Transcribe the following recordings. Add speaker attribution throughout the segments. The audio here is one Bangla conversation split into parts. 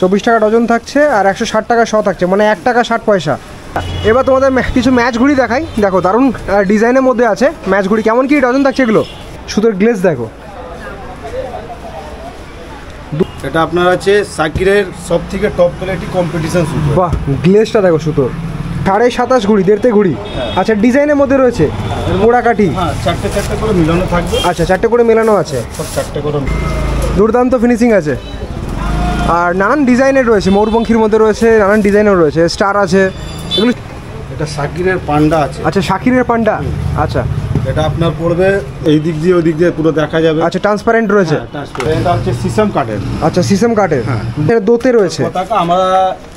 Speaker 1: 24 টাকা ডজন থাকছে আর 160 টাকা শ থাকছে, মানে 1 টাকা 60 পয়সা। এবার তোমাদের কিছু ম্যাচ ঘুড়ি দেখাই। দেখো দারুণ ডিজাইনের মধ্যে আছে ম্যাচ ঘুড়ি। কেমন কি ডজন থাকছে এগুলো? সুতোর গ্লেজ দেখো।
Speaker 2: এটা আপনার আছে সাকিরের সব থেকে টপ কোয়ালিটি কম্পিটিশন সুতো।
Speaker 1: বাহ, গ্লেজটা দেখো সুতোর। 27.5 ঘুড়ি, দেড়তে ঘুড়ি। আচ্ছা, ডিজাইনের মধ্যে রয়েছে মোড়া কাঠি।
Speaker 2: হ্যাঁ, চারটে করে মিলানো থাকবে।
Speaker 1: আচ্ছা, 4টে করে মেলানো আছে,
Speaker 2: সব 4টে করে।
Speaker 1: দুর্দান্ত ফিনিশিং আছে। আর নানান ডিজাইনের রয়েছে, ময়ূরপঙ্খীর মধ্যে রয়েছে, নানান ডিজাইনের রয়েছে, স্টার আছে এগুলো।
Speaker 2: এটা সাকিরের পান্ডা আছে।
Speaker 1: আচ্ছা, শাকিরের পান্ডা। আচ্ছা,
Speaker 2: এটা আপনার পড়বে এই দিক দিয়ে ওই দিক দিয়ে পুরো দেখা যাবে।
Speaker 1: আচ্ছা, ট্রান্সপারেন্ট রয়েছে।
Speaker 2: এটা হচ্ছে সিসম কাঠের।
Speaker 1: আচ্ছা, সিসম কাঠের। এটা দোতে রয়েছে।
Speaker 2: পতাকা আমরা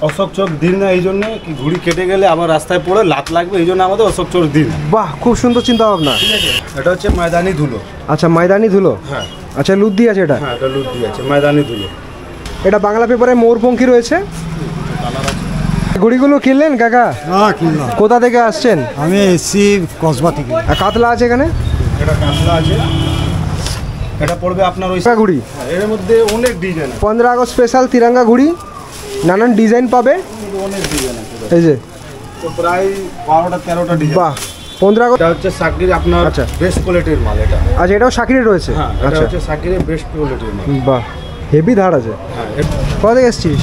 Speaker 2: অশোক চোখ দিন না, এই জন্য কি ঘুড়ি কেটে গেলে আবার রাস্তায় পড়ে লাত লাগবে, এই জন্য আমাদের অশোক চোখ দিন।
Speaker 1: বাহ, খুব সুন্দর চিন্তা ভাবনা।
Speaker 2: এটা হচ্ছে ময়দানি ধুলো।
Speaker 1: আচ্ছা, ময়দানি ধুলো।
Speaker 2: হ্যাঁ।
Speaker 1: আচ্ছা, লুদ্দি আছে এটা।
Speaker 2: হ্যাঁ, এটা লুদ্দি আছে, ময়দানি ধুলো।
Speaker 1: এটা বাংলা পেপারে ময়ূরপঙ্খী রয়েছে। ঘুড়িগুলো কিনলেন কাকা?
Speaker 3: হ্যাঁ, কিনলাম।
Speaker 1: কোথা থেকে আসছেন?
Speaker 3: আমি এসছি কসবা থেকে।
Speaker 1: আর কাতলা আছে এখানে?
Speaker 2: এটা কাতলা আছে। এটা পড়বে আপনার ওই
Speaker 1: ঘুড়ি।
Speaker 2: এর মধ্যে অনেক ডিজাইন।
Speaker 1: 15 আগস্ট স্পেশাল তিরঙ্গা ঘুড়ি, নানান ডিজাইন পাবে।
Speaker 2: অনেক ডিজাইন আছে,
Speaker 1: এই যে
Speaker 2: তো প্রায় 12টা 13টা ডিজাইন।
Speaker 1: বাহ, 15 আগস্ট।
Speaker 2: এটা হচ্ছে সাকির আপনার বেস্ট কোয়ালিটির মাল এটা।
Speaker 1: আচ্ছা, এটাও শাকিরের রয়েছে।
Speaker 2: হ্যাঁ, এটা হচ্ছে সাকিরের বেস্ট কোয়ালিটির মাল।
Speaker 1: বাহ, হেভি ধার আছে।
Speaker 2: হ্যাঁ।
Speaker 1: কোথা থেকে এসেছিস?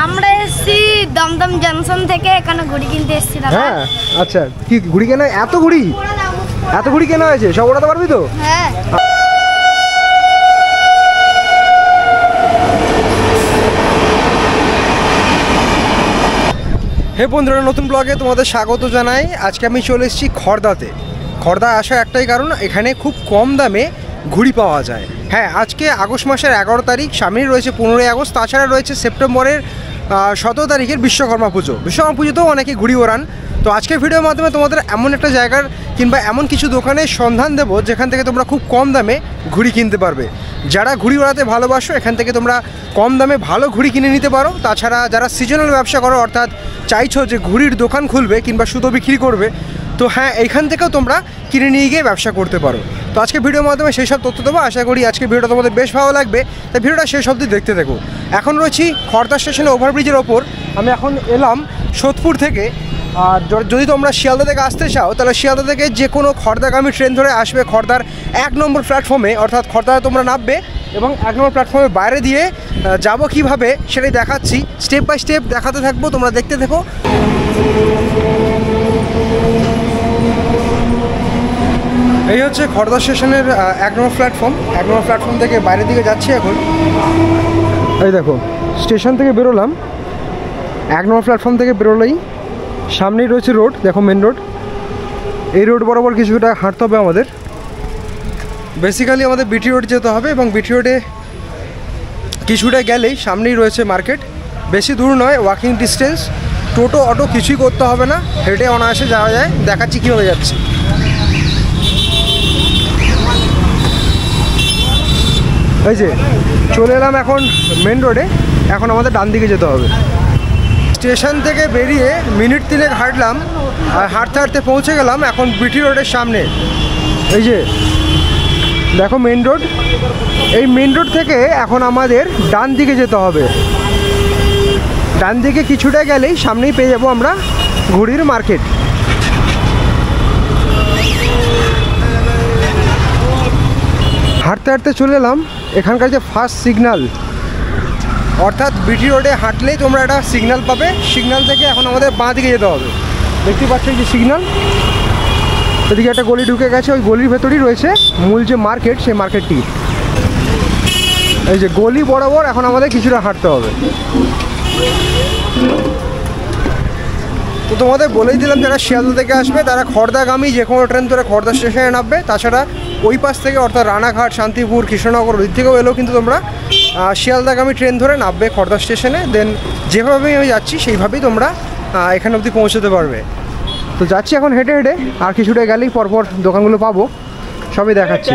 Speaker 4: আমরা এসেছি দমদম জংশন থেকে, এখানে ঘুড়ি কিনতে এসেছি দাদা।
Speaker 1: হ্যাঁ। আচ্ছা, কি ঘুড়ি কেনা? এত ঘুড়ি কেনা হয়েছে? সব ওড়াতে পারবি তো?
Speaker 4: হ্যাঁ।
Speaker 1: হে বন্ধুরা, নতুন ব্লগে তোমাদের স্বাগত জানাই। আজকে আমি চলে এসেছি খড়দাতে। খড়দায় আসার একটাই কারণ, এখানে খুব কম দামে ঘুড়ি পাওয়া যায়। হ্যাঁ, আজকে আগস্ট মাসের 11 তারিখ, সামনেই রয়েছে 15ই আগস্ট, তাছাড়া রয়েছে সেপ্টেম্বরের 17 তারিখের বিশ্বকর্মা পুজো। বিশ্বকর্মা পুজোতেও অনেকে ঘুড়ি ওড়ান। তো আজকের ভিডিওর মাধ্যমে তোমাদের এমন একটা জায়গার কিংবা এমন কিছু দোকানের সন্ধান দেবো যেখান থেকে তোমরা খুব কম দামে ঘুড়ি কিনতে পারবে। যারা ঘুড়ি ওড়াতে ভালোবাসো, এখান থেকে তোমরা কম দামে ভালো ঘুড়ি কিনে নিতে পারো। তাছাড়া যারা সিজনাল ব্যবসা করো, অর্থাৎ চাইছো যে ঘুড়ির দোকান খুলবে কিংবা সুতো বিক্রি করবে, তো হ্যাঁ, এইখান থেকেও তোমরা কিনে নিয়ে গিয়ে ব্যবসা করতে পারো। তো আজকে ভিডিওর মাধ্যমে সেই সব তথ্য দেবো। আশা করি আজকে ভিডিওটা তোমাদের বেশ ভালো লাগবে, তাই ভিডিওটা শেষ অবধি দেখতে থাকো। এখন রয়েছি খড়দা স্টেশনে, ওভারব্রিজের ওপর। আমি এখন এলাম সোদপুর থেকে। আর যদি তোমরা শিয়ালদা থেকে আসতে চাও, তাহলে শিয়ালদা থেকে যে কোনো খড়দাগামী ট্রেন ধরে আসবে খড়দার 1 নম্বর প্ল্যাটফর্মে, অর্থাৎ খড়দায় তোমরা নামবে এবং 1 নম্বর প্ল্যাটফর্মে বাইরে দিয়ে যাবো কীভাবে সেটাই দেখাচ্ছি। স্টেপ বাই স্টেপ দেখাতে থাকবো, তোমরা দেখতে থাকো। এই হচ্ছে খড়দা স্টেশনের 1 নম্বর প্ল্যাটফর্ম। 1 নম্বর প্ল্যাটফর্ম থেকে বাইরের দিকে যাচ্ছি এখন। এই দেখো, স্টেশন থেকে বেরোলাম, 1 নম্বর প্ল্যাটফর্ম থেকে বেরোলেই সামনেই রয়েছে রোড। দেখো, মেন রোড। এই রোড বরাবর কিছুটা হাঁটতে হবে আমাদের। বেসিক্যালি আমাদের বিটি রোড যেতে হবে এবং বিটি রোডে কিছুটা গেলেই সামনেই রয়েছে মার্কেট। বেশি দূর নয়, ওয়াকিং ডিস্টেন্স। টোটো অটো কিছুই করতে হবে না, হেঁটে অনায়াসে যাওয়া যায়। দেখাচ্ছি কীভাবে যাচ্ছে। এই যে চলে এলাম এখন মেন রোডে। এখন আমাদের ডান দিকে যেতে হবে। স্টেশন থেকে বেরিয়ে মিনিট 3 হাঁটলাম, আর হাঁটতে হাঁটতে পৌঁছে গেলাম এখন বিটি রোডের সামনে। এই যে দেখো মেন রোড। এই মেন রোড থেকে এখন আমাদের ডান দিকে যেতে হবে। ডান দিকে কিছুটা গেলেই সামনেই পেয়ে যাবো আমরা ঘুড়ির মার্কেট। হাঁটতে হাঁটতে চলে এলাম এখানকার যে ফার্স্ট সিগন্যাল, অর্থাৎ বিটি রোডে হাঁটলেই তোমরা একটা সিগন্যাল পাবে। সিগন্যাল থেকে এখন আমাদের বাঁ দিকে যেতে হবে। দেখতে পাচ্ছ যে সিগন্যাল, এদিকে একটা গলি ঢুকে গেছে। ওই গলির ভেতরেই রয়েছে মূল যে মার্কেট, সেই মার্কেটটি। এই যে গলি বরাবর এখন আমাদের কিছুটা হাঁটতে হবে। তো তোমাদের বলেই দিলাম, যারা শিয়ালদা থেকে আসবে তারা খড়দাগামী যে কোনো ট্রেন ধরে খড়দা স্টেশনে নামবে। তাছাড়া ওই পাশ থেকে, অর্থাৎ রানাঘাট, শান্তিপুর, কৃষ্ণনগর, ওই থেকেও এলেও কিন্তু তোমরা শিয়ালদাগামী ট্রেন ধরে নামবে খড়দা স্টেশনে। দেন যেভাবেই আমি যাচ্ছি সেইভাবেই তোমরা এখানে অবধি পৌঁছতে পারবে। তো যাচ্ছি এখন হেঁটে হেঁটে, আর কিছুটা গেলেই পরপর দোকানগুলো পাবো, সবই দেখাচ্ছি।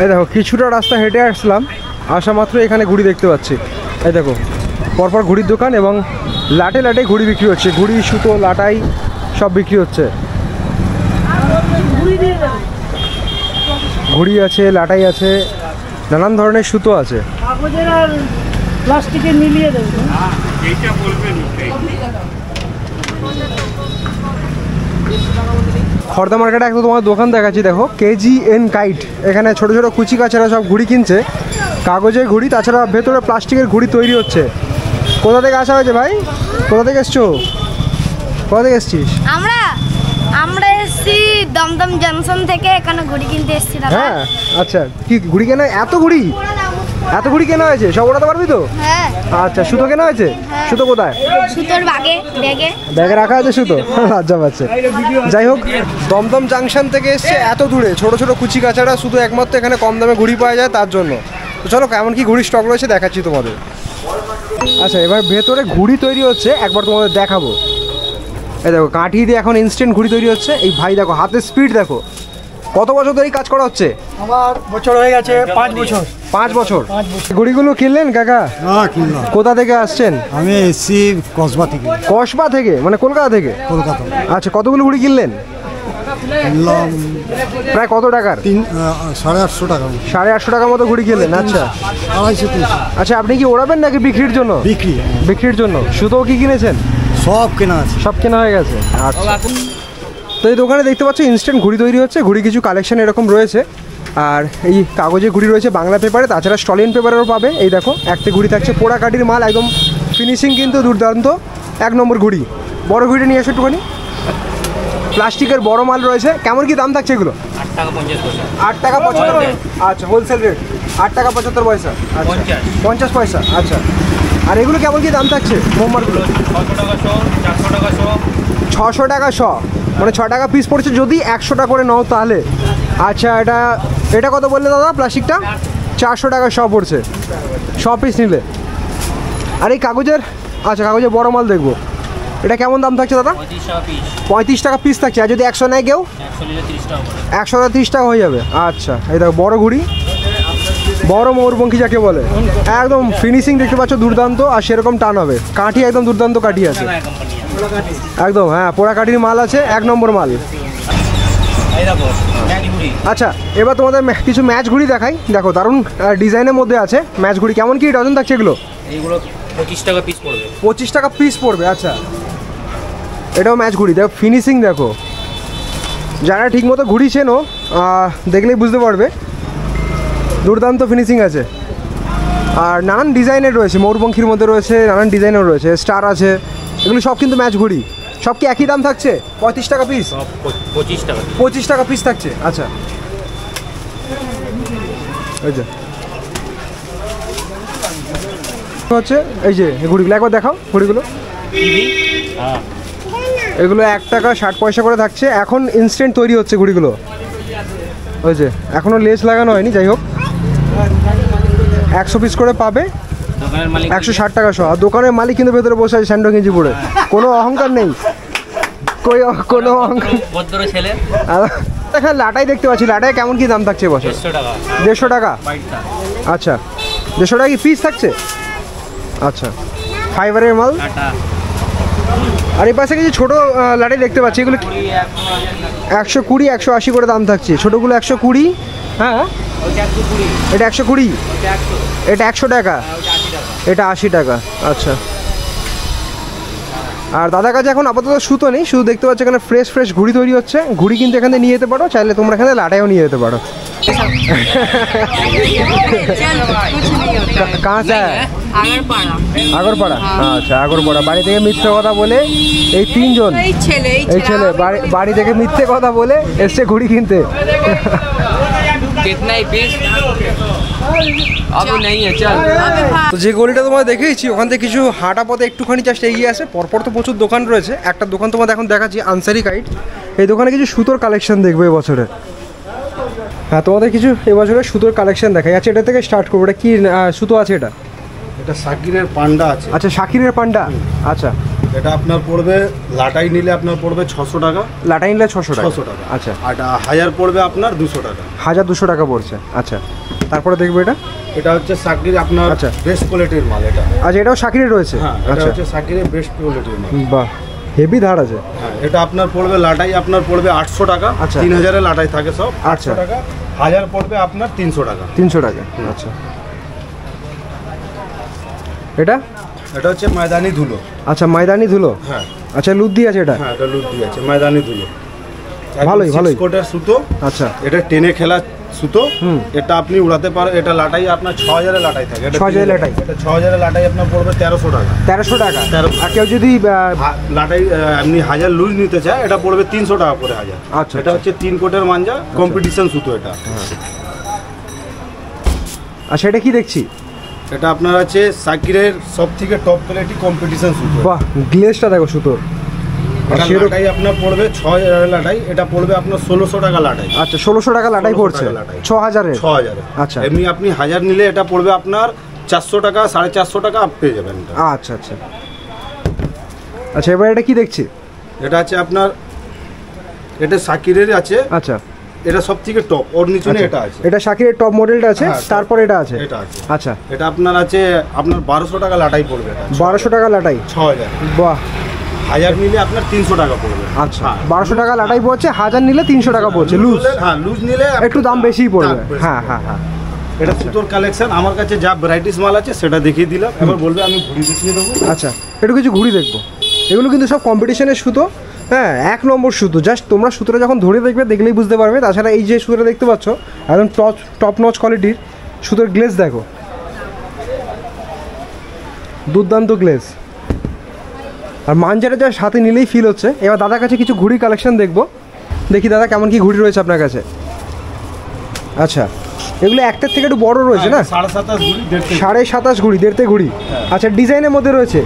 Speaker 1: এই দেখো, কিছুটা রাস্তা হেঁটে আসলাম, আসা মাত্র এখানে ঘুড়ি দেখতে পাচ্ছি। এই দেখো, পরপর ঘুড়ির দোকান এবং লাটে লাটে ঘুড়ি বিক্রি হচ্ছে। ঘুড়ি, সুতো, লাটাই সব বিক্রি হচ্ছে। ঘুড়ি আছে, লাটাই আছে, নানান ধরনের সুতো আছে।
Speaker 5: কাগজের আর প্লাস্টিকের মিলিয়ে দেবো।
Speaker 1: খড়দা মার্কেটে একটা তোমার দোকান দেখাচ্ছি, দেখো KGN কাইট। এখানে ছোট ছোট কুচি কাচারা সব ঘুড়ি কিনছে, কাগজের ঘুড়ি, তাছাড়া ভেতরে প্লাস্টিকের ঘুড়ি তৈরি হচ্ছে। কোথা থেকে আসা হয়েছে ভাই? কোথা থেকে এসছো? কোথা থেকে এসছিস?
Speaker 4: আমরা এসছি দমদম জংশন থেকে, এখানে ঘুড়ি কিনতে এসছি দাদা।
Speaker 1: হ্যাঁ আচ্ছা, কি ঘুড়ি কেনা? এত ঘুড়ি কেনা হয়েছে? সব ওড়াতে পারবি তো?
Speaker 4: হ্যাঁ।
Speaker 1: আচ্ছা, সুতো কেনা হয়েছে? সুতো কোথায়?
Speaker 4: সুতোর ব্যাগে
Speaker 1: রাখা আছে সুতো? লজ্জা পাচ্ছে। যাই হোক, দমদম জাংশন থেকে এসছে এত দূরে, ছোট ছোট কুচি কাচারা, শুধু একমাত্র এখানে কম দামে ঘুড়ি পাওয়া যায় তার জন্য। তো চলো কেমন কি ঘুড়ি স্টক রয়েছে দেখাচ্ছি তোমাদের। আচ্ছা, এবার ভেতরে ঘুড়ি তৈরি হচ্ছে, একবার তোমাদের দেখাবো। এই দেখো, কাঠি দিয়ে এখন ইনস্ট্যান্ট ঘুড়ি তৈরি হচ্ছে। এই ভাই দেখো হাতের স্পিড দেখো। কত বছর ধরে কাজ করা হচ্ছে?
Speaker 5: আমার বছর হয়ে গেছে 5 বছর।
Speaker 1: 5 বছর। ঘুড়িগুলো কিনলেন কাকা?
Speaker 3: হ্যাঁ কিনলাম।
Speaker 1: কোথা থেকে আসছেন?
Speaker 3: আমি এসছি কসবা থেকে।
Speaker 1: কসবা থেকে, মানে কলকাতা থেকে?
Speaker 3: কলকাতা।
Speaker 1: আচ্ছা, কতগুলো ঘুড়ি কিনলেন?
Speaker 3: কিনলাম
Speaker 1: প্রায় কত টাকার?
Speaker 3: 850 টাকা।
Speaker 1: 850 টাকার মতো ঘুড়ি কিনলেন। আচ্ছা
Speaker 3: 250-300।
Speaker 1: আচ্ছা, আপনি কি ওড়াবেন নাকি বিক্রির জন্য? বিক্রির জন্য। সুতোও কি কিনেছেন?
Speaker 3: সব কেনা আছে।
Speaker 1: সব কেনা হয়ে গেছে। আচ্ছা, তো এই দোকানে দেখতে পাচ্ছ ইনস্ট্যান্ট ঘুড়ি তৈরি হচ্ছে। ঘুড়ি কিছু কালেকশন এরকম রয়েছে, আর এই কাগজের ঘুড়ি রয়েছে বাংলা পেপারে, তাছাড়া স্টলিন পেপারেরও পাবে। এই দেখো একটা ঘুড়ি থাকছে পোড়া কাঠির মাল, একদম ফিনিশিং কিন্তু দুর্দান্ত, 1 নম্বর ঘুড়ি। বড় ঘুড়িটা নিয়ে আসো একটুখানি। প্লাস্টিকের বড় মাল রয়েছে। কেমন কি দাম থাকছে এগুলো? 8 টাকা 75। আচ্ছা, হোলসেল রেট 8 টাকা 75 পয়সা। আচ্ছা, 50 পয়সা। আচ্ছা, আর এগুলো কেমন কি দাম থাকছে মোমবারগুলো? 600 টাকা শ, মানে 6 টাকা পিস পড়ছে যদি 100টা করে নাও তাহলে। আচ্ছা, এটা কত বললে দাদা? প্লাস্টিকটা 400 টাকা শ পড়ছে 100 পিস নিলে। আর এই কাগজের, আচ্ছা কাগজের বড় মাল দেখবো, এটা কেমন দাম থাকছে দাদা? 35 টাকা পিস থাকছে। আর যদি 100 নেয় কেউ? 130 টাকা হয়ে যাবে। আচ্ছা, এই দেখো বড় ঘুড়ি, বড় ময়ূরপঙ্খী যাকে বলে, একদম ফিনিশিং দেখতে পাচ্ছ দুর্দান্ত, আর সেরকম টান হবে। কাঠি একদম দুর্দান্ত কাঠি আছে একদম। হ্যাঁ, পোড়া কাঠির মাল আছে, 1 নম্বর মাল। আচ্ছা, এবার তোমাদের কিছু ম্যাচ ঘুড়ি দেখাই। দেখো দারুণ ডিজাইনের মধ্যে আছে ম্যাচ ঘুড়ি। কেমন কি ডজন থাকছে এগুলো?
Speaker 6: এইগুলো 25 টাকা পিস পড়বে।
Speaker 1: 25 টাকা পিস পড়বে। আচ্ছা, এটাও ম্যাচ ঘুড়ি। দেখো ফিনিশিং দেখো, যারা ঠিকমতো ঘুড়ি চেনো দেখলেই বুঝতে পারবে, দুর্দান্ত ফিনিশিং আছে। আর নানান ডিজাইনের রয়েছে, ময়ূরপঙ্খীর মধ্যে রয়েছে, নানান ডিজাইনের রয়েছে, স্টার আছে, এগুলো সব কিন্তু ম্যাচ ঘুড়ি। সব কি একই দাম থাকছে? 35 টাকা পিস? 25 টাকা পিস থাকছে। আচ্ছা, এই যে হচ্ছে, এই যে ঘুড়িগুলো একবার দেখাও। ঘুড়িগুলো এগুলো 1 টাকা 60 পয়সা করে থাকছে। এখন ইনস্ট্যান্ট তৈরি হচ্ছে ঘুড়িগুলো। ওই যে এখনও লেস লাগানো হয়নি। যাই হোক, 100 পিস করে পাবে, 160 টাকা সহ। আর দোকানের মালিক কিন্তু ভেতরে বসে আছে স্যান্ডো গেঞ্জি পরে, কোনো অহংকার নেই, কোনো অহংকার। এখানে লাটাই দেখতে পাচ্ছি, লাটাই কেমন কি দাম থাকছে বছর? 150 টাকা। আচ্ছা, 150 টাকা কি পিস থাকছে? আচ্ছা, ফাইবারের মাল। আর এই পাশে কিছু ছোটো লাটাই দেখতে পাচ্ছি, এগুলো 120 180 করে দাম থাকছে। ছোটোগুলো 120। হ্যাঁ, এটা 120, এটা 100 টাকা, এটা 80 টাকা। আচ্ছা, আর দাদার কাছে এখন আপাতত সুতো নেই, শুধু দেখতে পাচ্ছি এখানে ফ্রেশ ঘুড়ি তৈরি হচ্ছে। ঘুড়ি কিন্তু এখানে নিয়ে যেতে পারো, চাইলে তোমরা এখানে লাটাইও নিয়ে যেতে পারো। কাঁচা আগরপাড়া। আচ্ছা, আগরপাড়া। বাড়ি থেকে মিথ্যে কথা বলে এই 3 জন, এই ছেলে বাড়ি থেকে মিথ্যে কথা বলে এসছে ঘুড়ি কিনতে। তো যে গলিটা তোমার দেখেইছি, ওখান থেকে কিছু হাঁটা পথে একটুখানি জাস্ট এগিয়ে আসে, পরপর তো প্রচুর দোকান রয়েছে। একটা দোকান তোমাদের এখন দেখাচ্ছি, আনসারি কাইট। এই দোকানে কিছু সুতোর কালেকশন দেখবে এবছরে। হ্যাঁ, তোমাদের কিছু এবছরে সুতোর কালেকশন দেখাই। আচ্ছা, এটা থেকে স্টার্ট করবো। এটা কি সুতো আছে? এটা
Speaker 2: শাকিরের পান্ডা আছে।
Speaker 1: আচ্ছা, শাকিরের পান্ডা। আচ্ছা,
Speaker 2: এটা আপনার পড়বে, লাটাই নিলে আপনার পড়বে 600 টাকা।
Speaker 1: লাটাই নিলে 600 টাকা। আচ্ছা,
Speaker 2: আর 1000 পড়বে আপনার 200 টাকা।
Speaker 1: 1200 টাকা পড়ছে। আচ্ছা, তারপরে দেখবো
Speaker 2: এটা হচ্ছে শাকির আপনার। আচ্ছা, বেস্ট কোয়ালিটির মাল এটা।
Speaker 1: আচ্ছা, এটাও শাকিরের রয়েছে?
Speaker 2: হ্যাঁ, এটা হচ্ছে শাকিরের বেস্ট কোয়ালিটির মাল।
Speaker 1: বাহ, হেভি ধার আছে।
Speaker 2: হ্যাঁ, এটা আপনার পড়বে, লাটাই আপনার পড়বে 800 টাকা।
Speaker 1: আচ্ছা,
Speaker 2: 3000 এর লাটাই থাকে সব 800 টাকা। 1000 পড়বে আপনার 300 টাকা।
Speaker 1: 300 টাকা। আচ্ছা, এটা
Speaker 2: এটা হচ্ছে ময়দানি ধুলো।
Speaker 1: আচ্ছা ময়দানি ধুলো।
Speaker 2: হ্যাঁ
Speaker 1: আচ্ছা লুদ্দি আছে এটা।
Speaker 2: হ্যাঁ এটা লুদ্দি আছে, ময়দানি ধুলো।
Speaker 1: ভালোই ভালোই।
Speaker 2: কোটের সুতো।
Speaker 1: আচ্ছা
Speaker 2: এটা টেনে খেলা সুতো। এটা আপনি উড়াতে পারেন। এটা লাটাই আপনার 6000 লাটাই থাকে।
Speaker 1: 6000 লাটাই।
Speaker 2: এটা 6000 লাটাই আপনার পড়বে 1300 টাকা।
Speaker 1: 1300 টাকা।
Speaker 2: 1300
Speaker 1: আর কেউ যদি
Speaker 2: লাটাই এমনি 1000 লুজ নিতে চায় এটা পড়বে 300 টাকা করে 1000।
Speaker 1: আচ্ছা
Speaker 2: এটা হচ্ছে 3 কোটের মাঞ্জা, কম্পিটিশন সুতো এটা।
Speaker 1: আচ্ছা এটা কি দেখছি?
Speaker 2: এটা আপনার আছে সাকিরের সবথেকে টপ কোয়ালিটি কম্পিটিশন সুতো।
Speaker 1: বাহ গ্লেজটা দেখো সুতোর।
Speaker 2: এটা লাটাই আপনার পড়বে 6000 লাটাই, এটা পড়বে আপনার 1600 টাকা লাটাই।
Speaker 1: আচ্ছা 1600 টাকা লাটাই
Speaker 2: 1600
Speaker 1: পড়ছে।
Speaker 2: টাকা লাটাই।
Speaker 1: 6000 এর।
Speaker 2: 6000।
Speaker 1: আচ্ছা
Speaker 2: এমনি আপনি 1000 নিলে এটা পড়বে আপনার 400 টাকা 450 টাকা আপ পেয়ে যাবেন এটা।
Speaker 1: আচ্ছা আচ্ছা আচ্ছা এবার এটা কি দেখছি?
Speaker 2: এটা আছে আপনার, এটা সাকিরের আছে।
Speaker 1: আচ্ছা
Speaker 2: এটা সবথেকে টপ, ওর নিচে এটা আছে।
Speaker 1: এটা শাকিরের টপ মডেলটা আছে,
Speaker 2: হ্যাঁ,
Speaker 1: তারপর এটা আছে।
Speaker 2: এটা আছে।
Speaker 1: আচ্ছা
Speaker 2: এটা আপনার আছে আপনার 1200 টাকা লাটাই পড়বে এটা।
Speaker 1: 1200 টাকা লাটাই।
Speaker 2: 6000।
Speaker 1: বাহ
Speaker 2: 1000 নিলে আপনার 300 টাকা পড়বে।
Speaker 1: আচ্ছা 1200 টাকা লাটাই পড়ছে, 1000 নিলে 300 টাকা পড়ছে লুজ।
Speaker 2: হ্যাঁ লুজ নিলে
Speaker 1: একটু দাম বেশিই পড়বে।
Speaker 2: দাম বেশি
Speaker 1: হ্যাঁ হ্যাঁ হ্যাঁ।
Speaker 2: এটা সুতোর কালেকশন। আমার কাছে যা ভ্যারাইটিস মাল আছে সেটা দেখিয়ে দিলাম। এবার বলবে আমি ঘুরি দেখিয়ে দেবো।
Speaker 1: আচ্ছা একটু কিছু ঘুরি দেখবো। এগুলো কিন্তু সব কম্পিটিশনের সুতো। হ্যাঁ 1 নম্বর সুতো। জাস্ট তোমরা সুতোটা যখন ধরে দেখবে দেখলেই বুঝতে পারবে। তাছাড়া এই যে সুতোটা দেখতে পাচ্ছ একদম টপ নচ কোয়ালিটির সুতোর গ্লেজ দেখো, দুর্দান্ত গ্লেজ। আর মাঞ্জাটা যা সাথে নিলেই ফিল হচ্ছে। এবার দাদার কাছে কিছু ঘুড়ি কালেকশন দেখবো। দেখি দাদা কেমন কি ঘুড়ি রয়েছে আপনার কাছে। আচ্ছা এগুলো একটার থেকে একটু বড় রয়েছে না?
Speaker 2: 27.5 ঘুরি 1.5।
Speaker 1: 27.5 ঘুড়ি 1.5 ঘুড়ি। আচ্ছা ডিজাইনের মধ্যে রয়েছে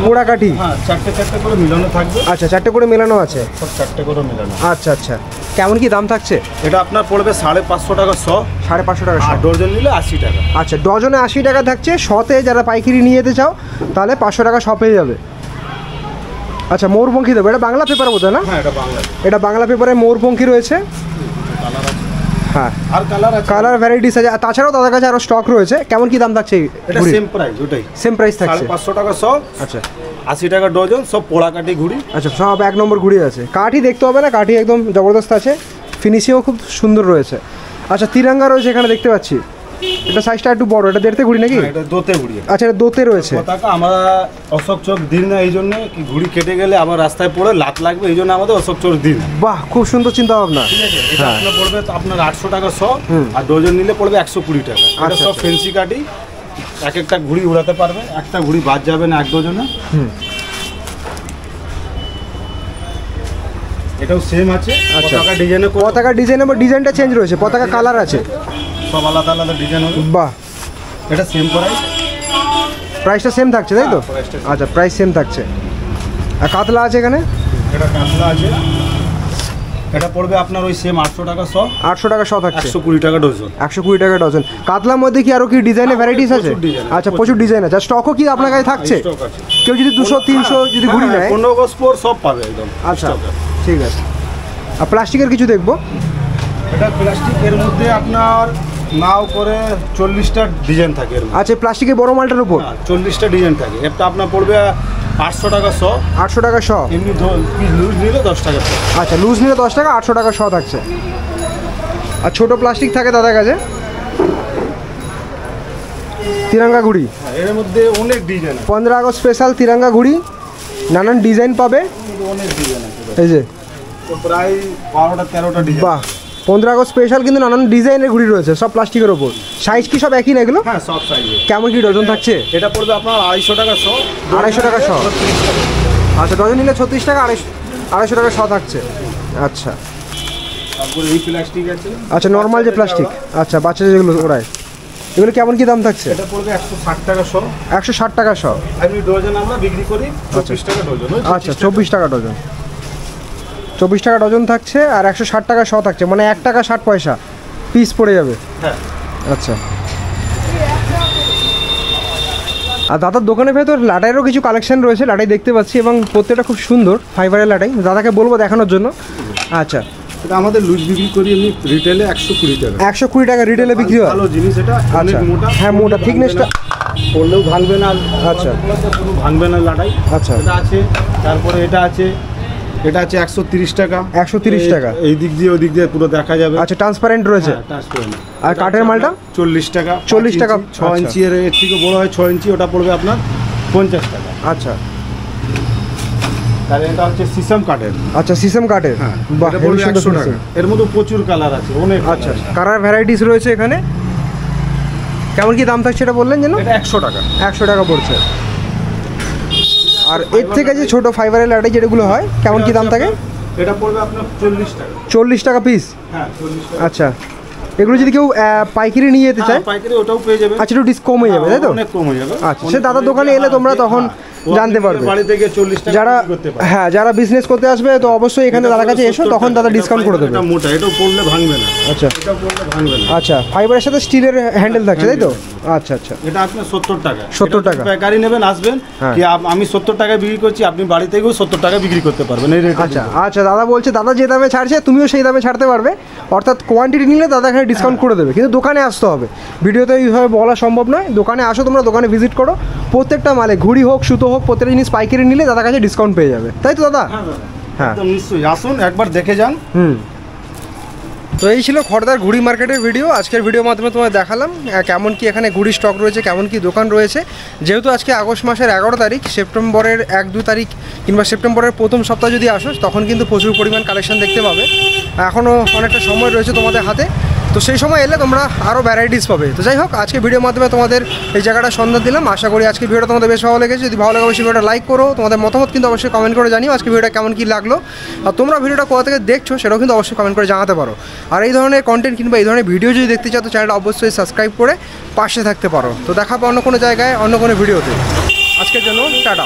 Speaker 1: মোড়াকাঠি।
Speaker 2: হ্যাঁ 4টে করে মিলানো থাকবে।
Speaker 1: আচ্ছা 4টে করে মেলানো আছে।
Speaker 2: সব 4টে করে মিলানো।
Speaker 1: আচ্ছা আচ্ছা কেমন কি দাম থাকছে?
Speaker 2: এটা আপনার পড়বে 550 টাকা 100।
Speaker 1: 550 টাকা
Speaker 2: আর ডজন নিলে 80 টাকা।
Speaker 1: আচ্ছা ডজনে 80 টাকা থাকছে। শতে যারা পাইকারি নিয়ে যেতে চাও তাহলে 500 টাকা শ পেয়ে যাবে। আচ্ছা ময়ূরপঙ্খী দেবো। এটা বাংলা পেপার বোধ হয় না?
Speaker 2: হ্যাঁ এটা বাংলা।
Speaker 1: এটা বাংলা পেপারে ময়ূরপঙ্খী রয়েছে। হ্যাঁ
Speaker 2: আর কালার আছে।
Speaker 1: কালার ভ্যারাইটিস আছে। আর তাছাড়াও তাদের কাছে আরও স্টক রয়েছে। কেমন কি দাম থাকছে?
Speaker 2: এটা সেম প্রাইস ওটাই।
Speaker 1: সেম প্রাইস থাকছে।
Speaker 2: 550 টাকা 100।
Speaker 1: আচ্ছা
Speaker 2: 80 টাকা ডজন। সব পোড়া কাঠি ঘুড়ি।
Speaker 1: আচ্ছা সব 1 নম্বর ঘুড়ি আছে। কাঠি দেখতে হবে না, কাঠি একদম জবরদস্ত আছে, ফিনিশিংও খুব সুন্দর রয়েছে। আচ্ছা তিরঙ্গা রয়েছে এখানে দেখতে পাচ্ছি। এটা সাইজটা একটু বড়। এটা 1.5 ঘুড়ি নাকি?
Speaker 2: এটা দোতে ঘুড়ি।
Speaker 1: আচ্ছা এটা দোতে রয়েছে।
Speaker 2: পতাকা আমরা অশোক চক দিন না, এই জন্য কি ঘুড়ি কেটে গেলে আবার রাস্তায় পড়ে লাত লাগবে, এই জন্য আমাদের অশোক চক দিন।
Speaker 1: বাহ খুব সুন্দর চিন্তা ভাবনা।
Speaker 2: ঠিক আছে। এটা আপনার পড়বে তো আপনার 800 টাকা 100। আর ডজন নিলে পড়বে 120 টাকা। এটা
Speaker 1: আচ্ছা,
Speaker 2: সব
Speaker 1: আচ্ছা।
Speaker 2: ফেন্সি কাঠি। এক একটা ঘুড়ি উড়াতে পারবে, একটা ঘুড়ি বাদ যাবে না 1 ডজনে। এটাও সেম আছে।
Speaker 1: আচ্ছা।
Speaker 2: পতাকা ডিজাইনে
Speaker 1: পতাকা ডিজাইন আবার ডিজাইনটা চেঞ্জ রয়েছে, পতাকা কালার আছে।
Speaker 2: সব আলাদা আলাদা ডিজাইন হবে।
Speaker 1: বাহ
Speaker 2: এটা সেম প্রাইস।
Speaker 1: প্রাইসটা সেম থাকছে তাই তো?
Speaker 2: হ্যাঁ, price টা same।
Speaker 1: আচ্ছা প্রাইস সেম থাকছে। আর কাতলা আছে এখানে?
Speaker 2: এটা কাতলা আছে। এটা পড়বে আপনার ওই সেম 800 টাকা 100।
Speaker 1: 800 টাকা শ থাকছে।
Speaker 2: 120 টাকা ডজন।
Speaker 1: 120 টাকা ডজন। কাতলার মধ্যে কি আরও কি ডিজাইনের ভ্যারাইটিস আছে?
Speaker 2: প্রচুর design আছে,
Speaker 1: আচ্ছা প্রচুর ডিজাইন আছে। আর স্টকও কি আপনার কাছে থাকছে?
Speaker 2: স্টক আছে।
Speaker 1: কেউ যদি 200 300 যদি ঘুড়ি নেয়?
Speaker 2: 15 গজ পর সব পাবে একদম।
Speaker 1: আচ্ছা
Speaker 2: stock আছে।
Speaker 1: ঠিক আছে। আর প্লাস্টিকের কিছু দেখবো।
Speaker 2: এটা প্লাস্টিকের মধ্যে আপনার নাও করে 40টা ডিজাইন থাকে এর মধ্যে।
Speaker 1: আচ্ছা প্লাস্টিকের বড় মালটার উপর
Speaker 2: 40টা ডিজাইন থাকে। একটা আপনার পড়বে 800 টাকা 100।
Speaker 1: 800 টাকা শ।
Speaker 2: এমনি লুজ নিলে 10 টাকা পড়বে।
Speaker 1: আচ্ছা লুজ নিলে 10 টাকা, 800 টাকা শ থাকছে। আর ছোট প্লাস্টিক থাকে দাদার কাছে। তিরঙ্গা ঘুড়ি
Speaker 2: এর মধ্যে অনেক ডিজাইন আছে।
Speaker 1: 15 আগস্ট স্পেশাল তিরঙ্গা ঘুড়ি, নানান ডিজাইন পাবে।
Speaker 2: অনেক ডিজাইন আছে।
Speaker 1: এই যে
Speaker 2: তো প্রায় 12টা 13টা ডিজাইন।
Speaker 1: বাহ 15 আগস্ট স্পেশাল কিন্তু নানান ডিজাইনের ঘুড়ি রয়েছে, সব প্লাস্টিকের ওপর। সাইজ কি সব একই না এগুলো?
Speaker 2: হ্যাঁ সব সাইজে।
Speaker 1: কেমন কি ডজন থাকছে?
Speaker 2: এটা পড়বে আপনার 250 টাকা 100।
Speaker 1: 250 টাকা 100। আচ্ছা ডজন নিলে 36 টাকা, 250 টাকা শ থাকছে। আচ্ছা
Speaker 2: তারপরে এই প্লাস্টিক আছে।
Speaker 1: আচ্ছা নর্মাল যে প্লাস্টিক। আচ্ছা বাচ্চাদের যেগুলো ওরাই, এগুলো কেমন কি দাম থাকছে?
Speaker 2: এটা পড়বে 160 টাকা 100।
Speaker 1: 160 টাকা শ।
Speaker 2: আমি ডজন আমরা বিক্রি করি 24 টাকা ডজন।
Speaker 1: আচ্ছা 24 টাকা ডজন। 24 টাকা ডজন থাকছে। আর 160 টাকা শ থাকছে, মানে 1 টাকা 60 পয়সা পিস পড়ে যাবে।
Speaker 2: হ্যাঁ।
Speaker 1: আচ্ছা আর দাদার দোকানের ভেতর লাটাইয়েরও কিছু কালেকশন রয়েছে। লাটাই দেখতে পাচ্ছি এবং প্রত্যেকটা খুব সুন্দর ফাইবারের লাটাই। দাদাকে বলবো দেখানোর জন্য। আচ্ছা
Speaker 2: এটা আমাদের লুজ বিক্রি করি এমনি রিটেলে 120 টাকা।
Speaker 1: 120 টাকা রিটেলে বিক্রি হয়।
Speaker 2: ভালো জিনিস এটা। অনেক
Speaker 1: আচ্ছা
Speaker 2: মোটা।
Speaker 1: হ্যাঁ মোটা, থিকনেসটা
Speaker 2: পড়লেও ভাঙবে না।
Speaker 1: আচ্ছা।
Speaker 2: কোনো ভাঙবে না লাটাই।
Speaker 1: আচ্ছা।
Speaker 2: এটা আছে। তারপরে এটা আছে। এটা আছে 130 টাকা।
Speaker 1: 130 টাকা।
Speaker 2: এই দিক দিয়ে ওই দিক দিয়ে পুরো দেখা যাবে।
Speaker 1: আচ্ছা ট্রান্সপারেন্ট রয়েছে।
Speaker 2: হ্যাঁ, transparent।
Speaker 1: আর কাঠের মালটা
Speaker 2: 40 টাকা।
Speaker 1: 40 টাকা।
Speaker 2: 6 ইঞ্চি এর থেকে বড় হয় 6 ইঞ্চি, ওটা পড়বে আপনার 50 টাকা।
Speaker 1: আচ্ছা
Speaker 2: তাহলে এটা হচ্ছে সিসাম কাঠের।
Speaker 1: আচ্ছা সিসম কাঠের,
Speaker 2: হ্যাঁ,
Speaker 1: বাহ
Speaker 2: এটা
Speaker 1: হেভি
Speaker 2: পড়বে
Speaker 1: সুন্দর
Speaker 2: 100 টাকা।
Speaker 1: finishing।
Speaker 2: এর মধ্যে প্রচুর কালার আছে, অনেক
Speaker 1: আচ্ছা
Speaker 2: colour আছে।
Speaker 1: কালার ভ্যারাইটিস রয়েছে এখানে। কেমন কি দাম থাকছে এটা বললেন যেন?
Speaker 2: এটা 100 টাকা।
Speaker 1: 100 টাকা পড়ছে। আর এর থেকে যে ছোট ফাইবারের লাঠি যেগুলো হয় কেমন কি দাম থাকে?
Speaker 2: এটা পড়বে আপনার 40 টাকা।
Speaker 1: 40 টাকা পিস।
Speaker 2: হ্যাঁ 40 টাকা।
Speaker 1: আচ্ছা এগুলো যদি কেউ পাইকারি নিয়ে যেতে চায়,
Speaker 2: হ্যাঁ, পাইকারি ওটাও পেয়ে যাবে।
Speaker 1: আচ্ছা একটু কম হয়ে যাবে তাই তো?
Speaker 2: অনেক কম হয়ে যাবে।
Speaker 1: আচ্ছা সে দাদার দোকানে এলে তোমরা তখন জানতে পারবে।
Speaker 2: বাড়ি থেকে 40 টাকা
Speaker 1: যারা
Speaker 2: বিক্রি করতে পারে।
Speaker 1: হ্যাঁ যারা বিজনেস করতে আসবে তো অবশ্যই এখানে দাদার কাছে এসো, তখন দাদা ডিসকাউন্ট করে দেবে।
Speaker 2: এটা মোটা, এটাও পড়লে ভাঙবে না।
Speaker 1: আচ্ছা
Speaker 2: এটা পড়লে ভাঙবে না।
Speaker 1: আচ্ছা ফাইবারের সাথে স্টিলের হ্যান্ডেল থাকছে তাই তো? আচ্ছা আচ্ছা
Speaker 2: এটা আপনার 70 টাকা।
Speaker 1: 70 টাকা।
Speaker 2: পাইকারি নেবেন আসবেন,
Speaker 1: হ্যাঁ।
Speaker 2: কি আমি 70 টাকায় বিক্রি করছি, আপনি বাড়ি থেকেও 70 টাকায় বিক্রি করতে পারবেন এই রেটে।
Speaker 1: আচ্ছা আচ্ছা দাদা বলছে দাদা যে দামে ছাড়ছে তুমিও সেই দামে ছাড়তে পারবে, অর্থাৎ কোয়ান্টিটি নিলে দাদা এখানে ডিসকাউন্ট করে দেবে, কিন্তু দোকানে আসতে হবে। ভিডিওতে এইভাবে বলা সম্ভব নয়, দোকানে আসো তোমরা, দোকানে ভিজিট করো, প্রত্যেকটা মালে ঘুড়ি হোক সুতো হোক প্রত্যেকটা জিনিস পাইকারি নিলে দাদার কাছে ডিসকাউন্ট পেয়ে যাবে, তাই তো দাদা? হ্যাঁ
Speaker 2: একদম নিশ্চয়ই আসুন, একবার দেখে যান।
Speaker 1: তো এই ছিল খড়দার ঘুড়ি মার্কেটের ভিডিও। আজকের ভিডিওর মাধ্যমে তোমায় দেখালাম কেমন কি এখানে ঘুড়ি স্টক রয়েছে, কেমন কি দোকান রয়েছে। যেহেতু আজকে আগস্ট মাসের 11 তারিখ, সেপ্টেম্বরের 1-2 তারিখ কিংবা সেপ্টেম্বরের প্রথম সপ্তাহ যদি আসো তখন কিন্তু প্রচুর পরিমাণ কালেকশন দেখতে পাবে। এখনও অনেকটা সময় রয়েছে তোমাদের হাতে, তো সেই সময় এলে তোমরা আরও ভ্যারাইটিস পাবে। তো যাই হোক আজকে ভিডিওর মাধ্যমে তোমাদের এই জায়গাটা সন্ধান দিলাম। আশা করি আজকে ভিডিওটা তোমাদের বেশ ভালো লেগেছে। যদি ভালো লাগে অবশ্যই ভিডিওটা লাইক করো, তোমাদের মতামত কিন্তু অবশ্যই কমেন্ট করে জানিও আজকে ভিডিওটা কেমন কী লাগলো। আর তোমরা ভিডিওটা কোথা থেকে দেখছো সেটাও কিন্তু অবশ্যই কমেন্ট করে জানাতে পারো। আর এই ধরনের কন্টেন্ট কিংবা এই ধরনের ভিডিও যদি দেখতে চাও তো চ্যানেলটা অবশ্যই সাবস্ক্রাইব করে পাশে থাকতে পারো। তো দেখা পাবো অন্য কোনো জায়গায় অন্য কোনো ভিডিওতে। আজকের জন্য টাটা।